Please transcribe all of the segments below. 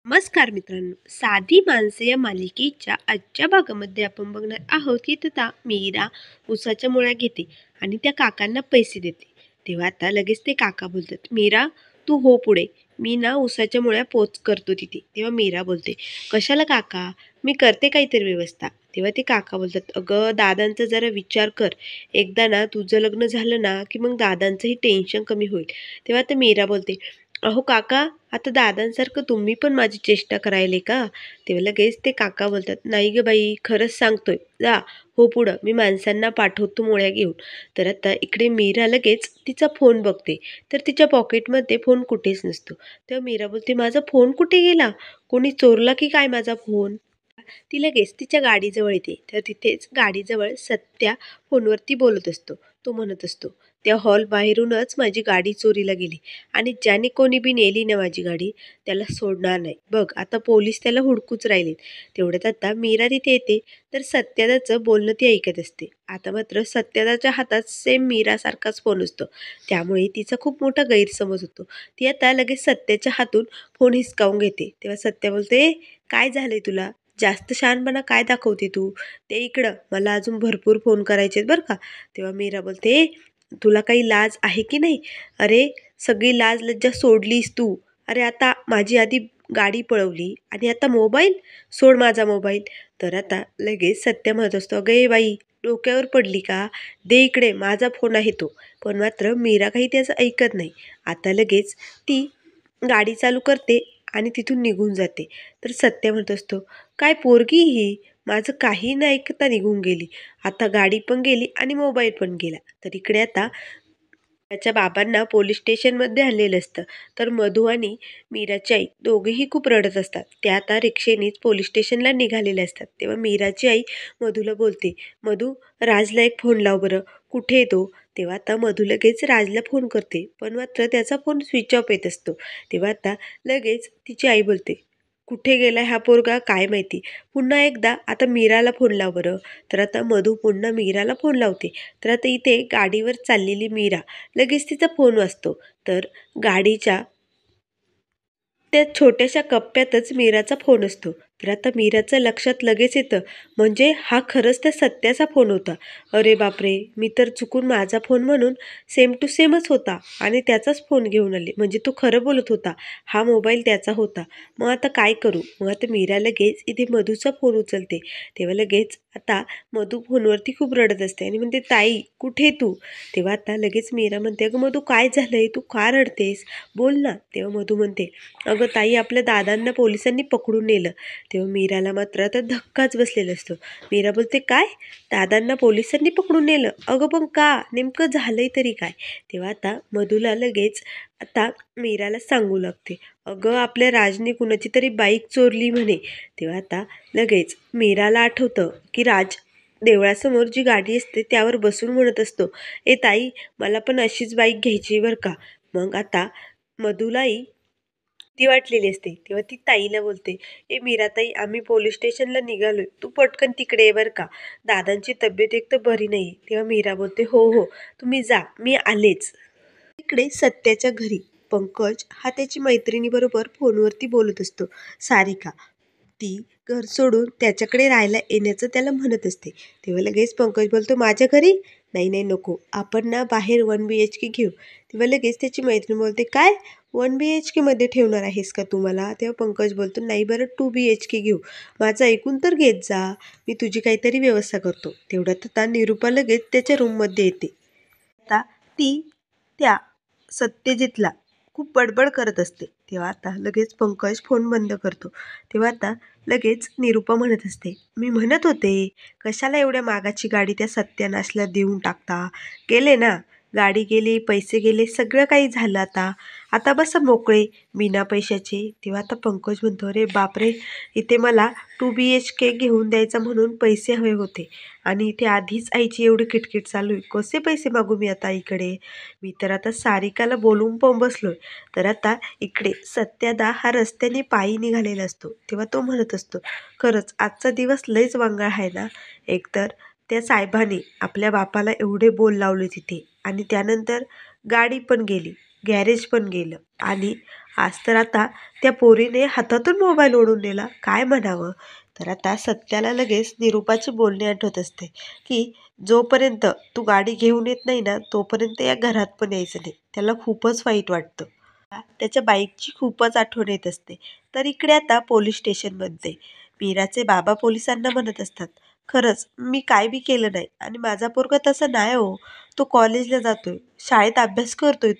नमस्कार मित्रांनो, साधी माणसे या मालिकेच्या आजच्या भागामध्ये आपण बघणार आहोत की आता मीरा उसाच्या मुळ्या घेते आणि त्या काकांना पैसे देते. तेव्हा आता लगेच ते काका बोलतात, मीरा तू हो पुढे, मी ना उसाच्या मुळ्या पोच करतो तिथे. तेव्हा मीरा बोलते, कशाला काका, मी करते काहीतरी व्यवस्था. तेव्हा ते काका बोलतात, अगं दादांचा जरा विचार कर, एकदा ना तुझं लग्न झालं ना की मग दादांचंही टेन्शन कमी होईल. तेव्हा आता मीरा बोलते, अहो काका, आता दादांसारखं तुम्ही पण माझी चेष्टा करायले का? तेव्हा लगेच ते काका बोलतात, नाही ग बाई, खरंच सांगतोय, जा हो पुढं, मी माणसांना पाठवतो मोळ्या घेऊन. तर आता इकडे मीरा लगेच तिचा फोन बघते, तर तिच्या पॉकेटमध्ये फोन कुठेच नसतो. तेव्हा मीरा बोलते, माझा फोन कुठे गेला? कोणी चोरला की काय माझा फोन? ती लगेच तिच्या गाडीजवळ येते, तर तिथेच गाडीजवळ सत्या फोनवरती बोलत असतो. तो म्हणत असतो, त्या हॉल बाहेरूनच माझी गाडी चोरीला गेली आणि ज्याने कोणी बी नेली ना माझी गाडी, त्याला सोडणार नाही बघ. आता पोलीस त्याला हुडकूच राहिलेत. तेवढ्यात आता मीरा तिथे येते, तर सत्यदाचं बोलणं ती ऐकत असते. आता मात्र सत्यदाच्या हातात सेम मीरासारखाच फोन असतो, त्यामुळे तिचा खूप मोठा गैरसमज होतो. ती आता लगेच सत्याच्या हातून फोन हिसकावून घेते. तेव्हा सत्या बोलते, काय झालंय तुला? जास्त शहाणपणा काय दाखवते तू? ते इकडं, मला अजून भरपूर फोन करायचे आहेत बरं का. तेव्हा मीरा बोलते, तुला काही लाज आहे की नाही? अरे, सगळी लाज लज्जा सोडलीस तू. अरे आता माझी आधी गाडी पळवली आणि आता मोबाईल? सोड माझा मोबाईल. तर आता लगेच सत्य म्हणत असतो, अगं ए बाई, डोक्यावर पडली का? दे इकडे, माझा फोन आहे तो. पण मात्र मीरा काही त्याचं ऐकत नाही. आता लगेच ती गाडी चालू करते आणि तिथून निघून जाते. तर सत्य म्हणत असतो, काय पोरगी ही, माझं काही न ऐकता निघून गेली. आता गाडी पण गेली आणि मोबाईल पण गेला. तर इकडे आता त्याच्या बाबांना पोलीस स्टेशनमध्ये आणलेलं असतं. तर मधू आणि मीराची आई दोघेही खूप रडत असतात. त्या आता रिक्षेनेच पोलीस स्टेशनला निघालेले असतात. तेव्हा मीराची आई मधूला बोलते, मधू, राजला एक फोन लाव बरं, कुठे आहे तो? तेव्हा आता मधू लगेच राजला फोन करते, पण मात्र त्याचा फोन स्विच ऑफ येत असतो. तेव्हा आता लगेच तिची आई बोलते, कुठे गेलाय हा पोरगा काय माहिती. पुन्हा एकदा आता मीराला फोन लाव बरं. तर आता मधू पुन्हा मीराला फोन लावते. तर आता इथे गाडीवर चाललेली मीरा लगेच तिचा फोन वाजतो. तर गाडीच्या त्या छोट्याशा कप्प्यातच मीराचा फोन असतो. तर आता मीराचं लक्षात लगेच येतं, म्हणजे हा खरंच त्या सत्याचा फोन होता. अरे बापरे, मी तर चुकून माझा फोन म्हणून सेम टू सेमच होता आणि त्याचाच फोन घेऊन आले. म्हणजे तो खरं बोलत होता, हा मोबाईल त्याचा होता. मग आता काय करू? मग आता मीरा लगेच इथे मधूचा फोन उचलते. तेव्हा लगेच आता मधू फोनवरती खूप रडत असते आणि म्हणते, ताई कुठे तू? तेव्हा आता लगेच मीरा म्हणते, अगं मधू, काय झालंय, तू का रडतेस? बोल ना. तेव्हा मधू म्हणते, अगं ताई, आपल्या दादांना पोलिसांनी पकडून नेलं. तेव्हा मीराला मात्र आता धक्काच बसलेला असतो. मीरा बोलते, काय? दादांना पोलिसांनी पकडून नेलं? अगं पण का? नेमकं झालंय तरी काय? तेव्हा आता मधूला लगेच आता मीराला सांगू लागते, अगं आपल्या राजने कुणाची तरी बाईक चोरली म्हणे. तेव्हा आता लगेच मीराला आठवतं की राज देवळासमोर जी गाडी असते त्यावर बसून म्हणत असतो, ए ताई, मला पण अशीच बाईक घ्यायची बरं का. मग आता मधूलाही ती वाटलेली असते. तेव्हा ती ताईला बोलते, ए मीराताई, आम्ही पोलीस स्टेशनला निघालोय, तू पटकन तिकडे ये बरं का, दादांची तब्येत एक तर बरी नाही. तेव्हा मीरा बोलते, हो हो, तुम्ही जा, मी आलेच. इकडे सत्याच्या घरी पंकज हा त्याची मैत्रिणीबरोबर फोनवरती बोलत असतो. सारिका ती घर सोडून त्याच्याकडे राहायला येण्याचं त्याला म्हणत असते. तेव्हा लगेच पंकज बोलतो, माझ्या घरी? नाही नाही, नको, आपण ना बाहेर 1 BHK घेऊ. तेव्हा लगेच त्याची मैत्रीण बोलते, काय 1 BHK मध्ये ठेवणार आहेस का तू मला? तेव्हा पंकज बोलतो, नाही बरं, 2 BHK घेऊ. माझं ऐकून तर घेत जा, मी तुझी काहीतरी व्यवस्था करतो. तेवढ्यात आता निरूपा लगेच त्याच्या रूममध्ये येते. आता ती त्या सत्यजितला खूप बडबड करत असते. तेव्हा आता लगेच पंकज फोन बंद करतो. तेव्हा आता लगेच निरूपा म्हणत असते, मी म्हणत होते, कशाला एवढ्या मागाची गाडी त्या सत्यानाशला देऊन टाकता. गेले ना, गाडी गेली, पैसे गेले, सगळं काही झालं. आता आता बसा मोकळे बिना पैशाचे. तेव्हा आता पंकज म्हणतो, अरे बापरे, इथे मला 2 BHK घेऊन द्यायचा म्हणून पैसे हवे होते आणि इथे आधीच आईची एवढी किटकिट चालू आहे, कसे पैसे मागू मी आता आईकडे? मी तर आता सारिकाला बोलून पण बसलोय. तर आता इकडे सत्यादा हा रस्त्याने पायी निघालेला असतो. तेव्हा तो म्हणत असतो, खरंच आजचा दिवस लयच वांगाळ आहे ना. एकतर त्या साहेबाने आपल्या बापाला एवढे बोल लावले तिथे आणि त्यानंतर गाडी पण गेली, गॅरेज पण गेलं आणि आज तर आता त्या पोरीने हातातून मोबाईल ओढून नेला, काय म्हणावं. तर आता सत्याला लगेच निरूपाची बोलणी आठवत असते की जोपर्यंत तू गाडी घेऊन येत नाही ना तोपर्यंत या घरात पण यायचं नाही. त्याला खूपच वाईट वाटतं. त्याच्या बाईकची खूपच आठवण येत असते. तर इकडे आता पोलीस स्टेशनमध्ये मीराचे बाबा पोलिसांना म्हणत असतात, खरंच मी काय बी केलं नाही आणि माझा पोरगा तसं नाही हो. तो कॉलेजला जातोय, शाळेत अभ्यास करतोय,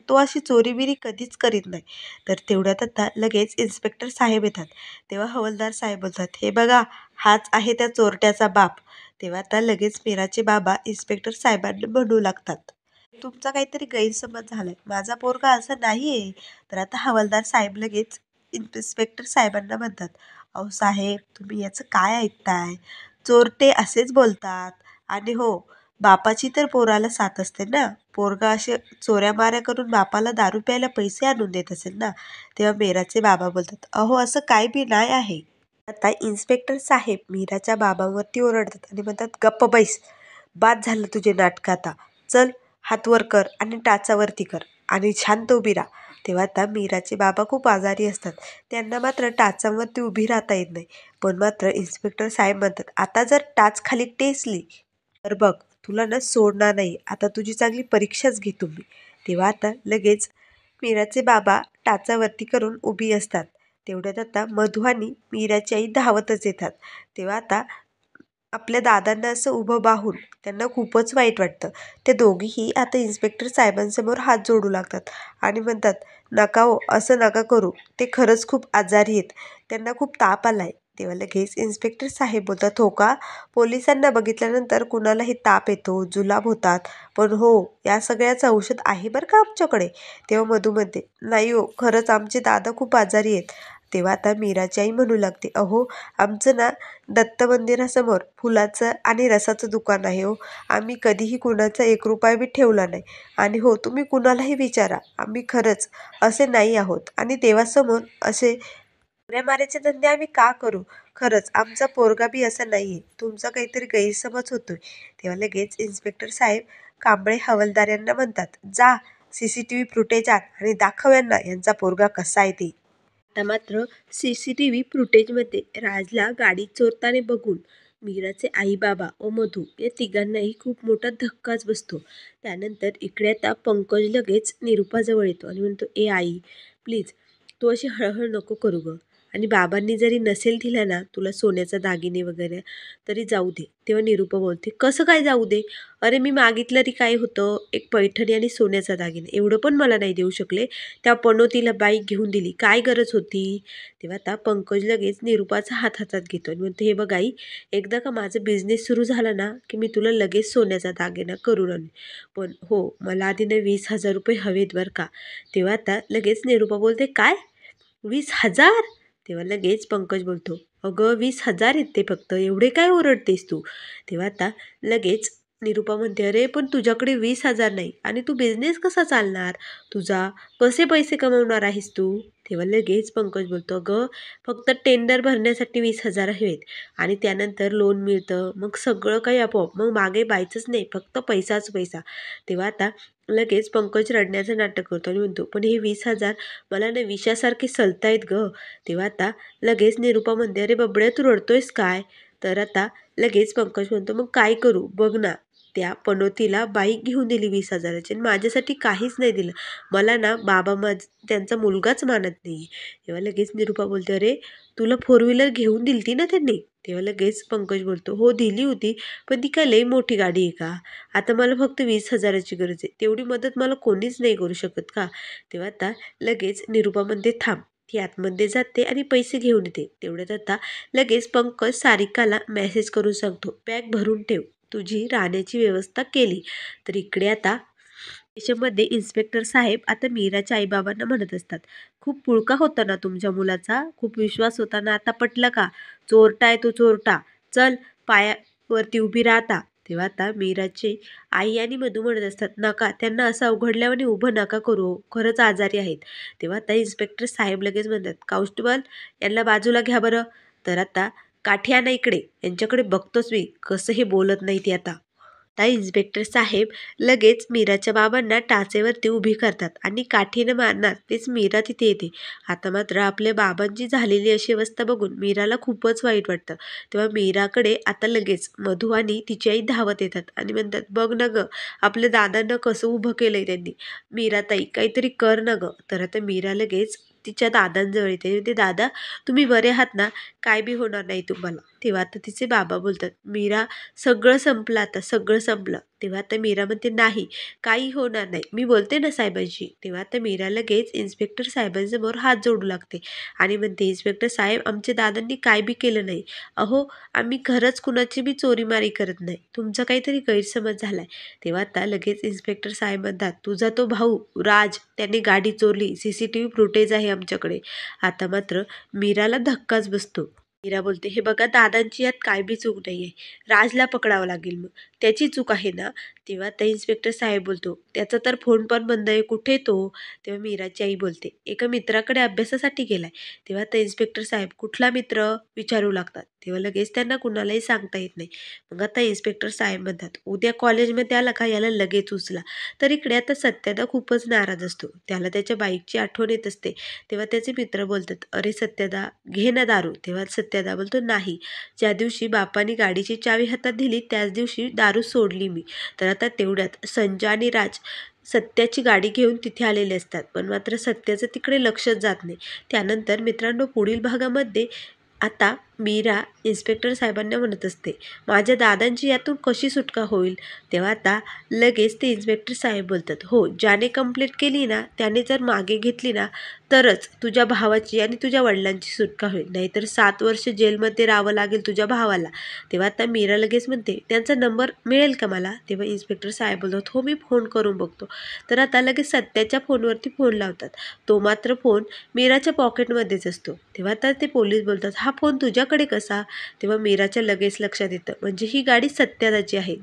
तो अशी चोरीबिरी कधीच करीत नाही. तर तेवढ्यात आता लगेच इन्स्पेक्टर साहेब येतात. तेव्हा हवालदार साहेब बोलतात, हे बघा, हाच आहे त्या चोरट्याचा बाप. तेव्हा आता लगेच मीराचे बाबा इन्स्पेक्टर साहेबांना म्हणू लागतात, तुमचा काहीतरी गैरसमज झालाय, माझा पोरगा असं नाहीये. तर आता हवालदार साहेब लगेच इन्स्पेक्टर साहेबांना म्हणतात, अहो साहेब, तुम्ही याचं काय ऐकताय? चोरटे असेच बोलतात. आणि हो, बापाची तर पोराला साथ असते ना. पोरगा असे चोऱ्या माऱ्या करून बापाला दारू प्यायला पैसे आणून देत असेल ना. तेव्हा मीराचे बाबा बोलतात, अहो असं काय बी नाही आहे. आता इन्स्पेक्टर साहेब मीराच्या बाबांवरती ओरडतात आणि म्हणतात, गप्प बैस, बाद झालं तुझे नाटक आता. चल, हात वर कर आणि टाचावरती कर आणि शांत उभी राहा. तेव्हा आता मीराचे बाबा खूप आजारी असतात. त्यांना मात्र टाचावरती उभी राहता येत नाही. पण मात्र इन्स्पेक्टर साहेब म्हणतात, आता जर टाच खाली टेसली तर बघ, तुला ना सोडणार नाही. आता तुझी चांगली परीक्षाच घे तुम्ही. तेव्हा आता लगेच मीराचे बाबा टाचावरती करून उभी असतात. तेवढ्यात आता मधु आणि मीराची आई धावतच येतात. तेव्हा आता आपल्या दादांना असं उभं पाहून त्यांना खूपच वाईट वाटतं. ते दोघीही आता इन्स्पेक्टर साहेबांसमोर हात जोडू लागतात आणि म्हणतात, नका हो, असं नका करू. ते खरंच खूप आजारी आहेत. त्यांना खूप ताप आलाय. तेव्हा लगेच इन्स्पेक्टर साहेब बोलतात, हो का? पोलिसांना बघितल्यानंतर कुणालाही ताप येतो, जुलाब होतात. पण हो, या सगळ्याचं औषध आहे बरं का आमच्याकडे. तेव्हा मधू म्हणते, नाही हो, खरंच आमचे दादा खूप आजारी आहेत. तेव्हा आता मीराची आई म्हणू लागते, अहो, आमचं ना दत्त मंदिरासमोर फुलाचं आणि रसाचं दुकान आहे हो. आम्ही कधीही कुणाचा 1 रुपया बी ठेवला नाही. आणि हो, तुम्ही कुणालाही विचारा, आम्ही खरंच असे नाही आहोत आणि देवासमोर असे चोऱ्या मारायचे धंदे आम्ही का करू? खरंच आमचा पोरगा बी असा नाहीये. तुमचा काहीतरी गैरसमज होतोय. तेव्हा लगेच इन्स्पेक्टर साहेब कांबळे हवालदार यांना म्हणतात, जा, CCTV फुटेज आण आणि दाखव यांना यांचा पोरगा कसा आहे ते. आता मात्र CCTV फुटेजमध्ये राजला गाडी चोरताना बघून मीराचे आई बाबा व मधू या तिघांनाही खूप मोठा धक्काच बसतो. त्यानंतर इकडे आता पंकज लगेच निरूपाजवळ येतो आणि म्हणतो, ए आई, प्लीज तू अशी हळहळ नको करू गं. आणि बाबांनी जरी नसेल दिला ना तुला सोन्याचा दागिने वगैरे तरी जाऊ दे. तेव्हा निरूपा बोलते, कसं काय जाऊ दे? अरे मी मागितलं तरी काय होतं, एक पैठणी आणि सोन्याचा दागिने, एवढं पण मला नाही देऊ शकले. त्या पनोतीला बाईक घेऊन दिली, काय गरज होती? तेव्हा आता पंकज लगेच निरूपाचा हात हातात घेतो आणि म्हणतो, हे बघ आई, एकदा का माझं बिझनेस सुरू झाला ना की मी तुला लगेच सोन्याचा दागिना करून आणेन. पण हो, मला आधी ना 20,000 रुपये हवेत बरं का. तेव्हा आता लगेच निरूपा बोलते, काय, 20,000? तेव्हा लगेच पंकज बोलतो, अगं 20,000 आहेत ते फक्त, एवढे काय ओरडतेस तू? तेव्हा आता लगेच निरूपा म्हणते, अरे पण तुझ्याकडे 20,000 नाही आणि तू बिझनेस कसा चालणार तुझा? कसे पैसे कमवणार आहेस तू? तेव्हा लगेच पंकज बोलतो, अगं फक्त टेंडर भरण्यासाठी 20,000 हवेत आणि त्यानंतर लोन मिळतं, मग सगळं काही आपोआप, मग मागे बायचंच नाही, फक्त पैसाच पैसा. तेव्हा आता लगेच पंकज रडण्याचं नाटक करतो आणि म्हणतो, पण हे 20,000 मला ना विषासारखे सलतायत गं. तेव्हा आता लगेच निरूपा म्हणते, अरे बबड्या, तू रडतोयस काय? तर आता लगेच पंकज म्हणतो, मग काय करू बघ ना, त्या पनोतीला बाईक घेऊन दिली 20,000ची आणि माझ्यासाठी काहीच नाही दिलं. मला ना बाबा त्यांचा मुलगाच मानत नाही. तेव्हा लगेच निरूपा बोलते, अरे तुला 4 व्हीलर घेऊन दिलती ना त्यांनी? तेव्हा लगेच पंकज बोलतो, हो दिली होती, पण ती काय लई मोठी गाडी आहे का? आता मला फक्त 20,000ची गरज आहे. तेवढी मदत मला कोणीच नाही करू शकत का? तेव्हा आता लगेच निरूपा म्हणते, थांब, ती आतमध्ये जाते आणि पैसे घेऊन येते. तेवढ्यात आता लगेच पंकज सारिकाला मेसेज करून सांगतो, बॅग भरून ठेव, तुझी राहण्याची व्यवस्था केली. तर इकडे आता स्टेशनमध्ये इन्स्पेक्टर साहेब आता मीराच्या आईबाबांना म्हणत असतात, खूप पुळका होता ना तुमच्या मुलाचा, खूप विश्वास होता ना, आता पटलं का? चोरटा आहे तो चोरटा. चल, पायावरती उभी राहता. तेव्हा आता मीराची आई आणि मधू म्हणत असतात, नका, त्यांना असं अवघडल्यावर उभं नका करू, खरंच आजारी आहेत. तेव्हा आता इन्स्पेक्टर साहेब लगेच म्हणतात, कॉन्स्टेबल, यांना बाजूला घ्या बरं. तर आता काठी आणा इकडे, यांच्याकडे बघतोच मी कसं हे बोलत नाही ते आता. आता इन्स्पेक्टर साहेब लगेच मीराच्या बाबांना टाचेवरती उभी करतात आणि काठीनं मारणार तेच मीरा तिथे येते. आता मात्र आपल्या बाबांची झालेली अशी अवस्था बघून मीराला खूपच वाईट वाटतं. तेव्हा मीराकडे आता लगेच मधू आणि तिची आई धावत येतात आणि म्हणतात, बघ ना गं, आपल्या दादांना कसं उभं केलंय त्यांनी. मीराताई काहीतरी कर ना गं. तर आता मीरा लगेच तिच्या दादांजवळ येते. म्हणते, दादा तुम्ही बरे आहात ना? काय बी होणार नाही तुम्हाला. तेव्हा आता तिचे बाबा बोलतात, मीरा सगळं संपलं आता, सगळं संपलं. तेव्हा आता मीरा म्हणते, नाही काही होणार नाही, मी बोलते ना साहेबांशी. तेव्हा आता मीरा लगेच इन्स्पेक्टर साहेबांसमोर हात जोडू लागते आणि म्हणते, इन्स्पेक्टर साहेब आमच्या दादांनी काय बी केलं नाही. अहो आम्ही खरंच कुणाची बी चोरीमारी करत नाही, तुमचा काहीतरी गैरसमज झालाय. तेव्हा आता लगेच इन्स्पेक्टर साहेब म्हणतात, तुझा तो भाऊ राज त्याने गाडी चोरली, CCTV फुटेज आहे आमच्याकडे. आता मात्र मीराला धक्काच बसतो. मीरा बोलते, हे बघा दादांची यात काय बी चूक नाही आहे, राजला पकडावं लागेल मग, त्याची चूक आहे ना. तेव्हा त्या इन्स्पेक्टर साहेब बोलतो, त्याचा तर फोन पण बंद आहे, कुठे तो. तेव्हा मीराची आई बोलते, एका मित्राकडे अभ्यासासाठी गेलाय. तेव्हा त्या इन्स्पेक्टर साहेब, कुठला मित्र विचारू लागतात. तेव्हा लगेच त्यांना कुणालाही सांगता येत नाही. मग आता इन्स्पेक्टर साहेब म्हणतात, उद्या कॉलेजमध्ये आला का याला लगेच उचला. तर इकडे आता सत्यादा खूपच नाराज असतो, त्याला त्याच्या बाईकची आठवण येत असते. तेव्हा त्याचे मित्र बोलतात, अरे सत्यादा घे ना दारू. तेव्हा सत्यादा बोलतो, नाही, ज्या दिवशी बापाने गाडीची चावी हातात दिली त्याच दिवशी दारू सोडली मी. तर आता तेवढ्यात संजय आणि राज सत्याची गाडी घेऊन तिथे आलेले असतात, पण मात्र सत्याचं तिकडे लक्षच जात नाही. त्यानंतर मित्रांनो पुढील भागामध्ये आता मीरा इन्स्पेक्टर साहेबांना म्हणत असते, माझ्या दादांची यातून कशी सुटका होईल. तेव्हा आता लगेच ते इन्स्पेक्टर साहेब बोलतात, हो ज्याने कंप्लेंट केली ना त्याने जर मागे घेतली ना तरच तुझ्या भावाची आणि तुझ्या वडिलांची सुटका होईल, नाहीतर 7 वर्ष जेलमध्ये राहावं लागेल तुझ्या भावाला. तेव्हा आता मीरा लगेच म्हणते, त्यांचा नंबर मिळेल का मला. तेव्हा इन्स्पेक्टर साहेब बोलतात, हो मी फोन करून बघतो. तर आता लगेच सत्याच्या फोनवरती फोन लावतात. तो मात्र फोन मीराच्या पॉकेटमध्येच असतो. तेव्हा तर ते पोलीस बोलतात, हा फोन तुझ्याकडे कसा. तेव्हा मीराच्या लगेच लक्षात येतं, म्हणजे ही गाडी सत्यादाची आहे.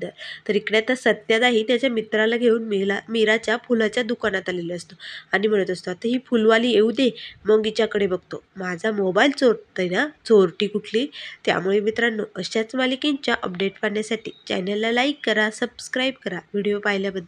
तर इकडे आता सत्यादाही त्याच्या मित्राला घेऊन मीराच्या फुलाच्या दुकानात आलेला असतो आणि म्हणत असतो, आता ही फुलवाली येऊ दे मग हिच्याकडे बघतो, माझा मोबाईल चोरतोय ना चोरटी कुठली. त्यामुळे मित्रांनो अशाच मालिकेंच्या अपडेट पाहण्यासाठी चॅनलला लाईक करा, सबस्क्राईब करा. व्हिडिओ पाहिल्याबद्दल